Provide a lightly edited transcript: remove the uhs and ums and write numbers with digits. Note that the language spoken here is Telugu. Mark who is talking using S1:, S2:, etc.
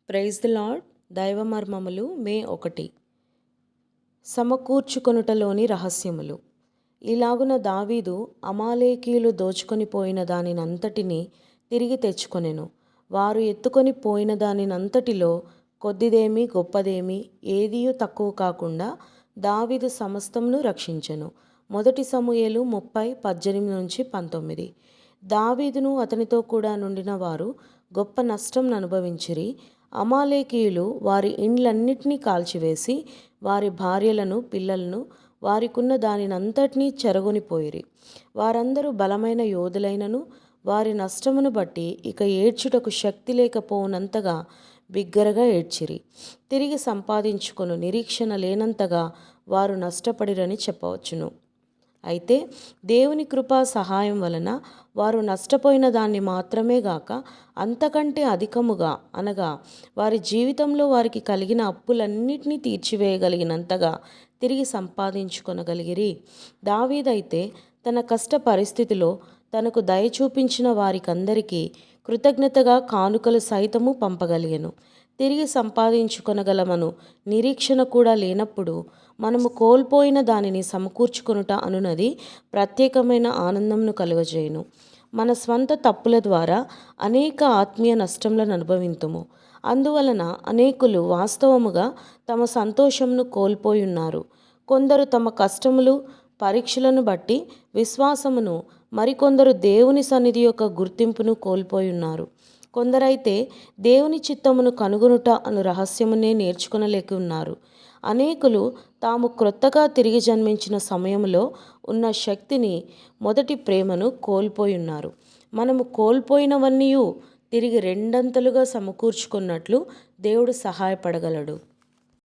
S1: Praise the lord. దైవ మర్మములు మే 1. సమకూర్చుకొనుటలోని రహస్యములు. ఇలాగున దావీదు అమాలేకీయులు దోచుకొని పోయిన దానినంతటిని తిరిగి తెచ్చుకొనెను. వారు ఎత్తుకొని పోయిన దానినంతటిలో కొద్దిదేమి గొప్పదేమి ఏదియూ తక్కువ కాకుండా దావీదు సమస్తమును రక్షించెను. 1 సమూయేలు 30:18-19. దావీదును అతనితో కూడా నుండిన వారు గొప్ప నష్టం అనుభవించిరి. అమాలేకీయులు వారి ఇండ్లన్నిటినీ కాల్చివేసి వారి భార్యలను పిల్లలను వారికున్న దానినంతటినీ చెరగొనిపోయిరి. వారందరూ బలమైన యోధులైనను వారి నష్టమును బట్టి ఇక ఏడ్చుటకు శక్తి లేకపోవునంతగా బిగ్గరగా ఏడ్చిరి. తిరిగి సంపాదించుకొను నిరీక్షణ లేనంతగా వారు నష్టపడిరని చెప్పవచ్చును. అయితే దేవుని కృపా సహాయం వలన వారు నష్టపోయిన దాన్ని మాత్రమే గాక అంతకంటే అధికముగా, అనగా వారి జీవితంలో వారికి కలిగిన అప్పులన్నిటినీ తీర్చివేయగలిగినంతగా తిరిగి సంపాదించుకొనగలిగిరి. దావీదైతే తన కష్ట పరిస్థితిలో తనకు దయ చూపించిన వారికందరికీ కృతజ్ఞతగా కానుకలు సైతము పంపగలిగెను. తిరిగి సంపాదించుకొనగలమను నిరీక్షణ కూడా లేనప్పుడు మనము కోల్పోయిన దానిని సమకూర్చుకొనుట అనునది ప్రత్యేకమైన ఆనందంను కలుగజేయును. మన స్వంత తప్పుల ద్వారా అనేక ఆత్మీయ నష్టములను అనుభవింతుము. అందువలన అనేకులు వాస్తవముగా తమ సంతోషమును కోల్పోయున్నారు. కొందరు తమ కష్టములు పరీక్షలను బట్టి విశ్వాసమును, మరికొందరు దేవుని సన్నిధి యొక్క గుర్తింపును కోల్పోయున్నారు. కొందరైతే దేవుని చిత్తమును కనుగొనుట అను రహస్యమునే నేర్చుకొనలేక ఉన్నారు. అనేకులు తాము క్రొత్తగా తిరిగి జన్మించిన సమయంలో ఉన్న శక్తిని, మొదటి ప్రేమను కోల్పోయున్నారు. మనము కోల్పోయినవన్నీయు తిరిగి రెండంతలుగా సమకూర్చుకున్నట్లు దేవుడు సహాయపడగలడు.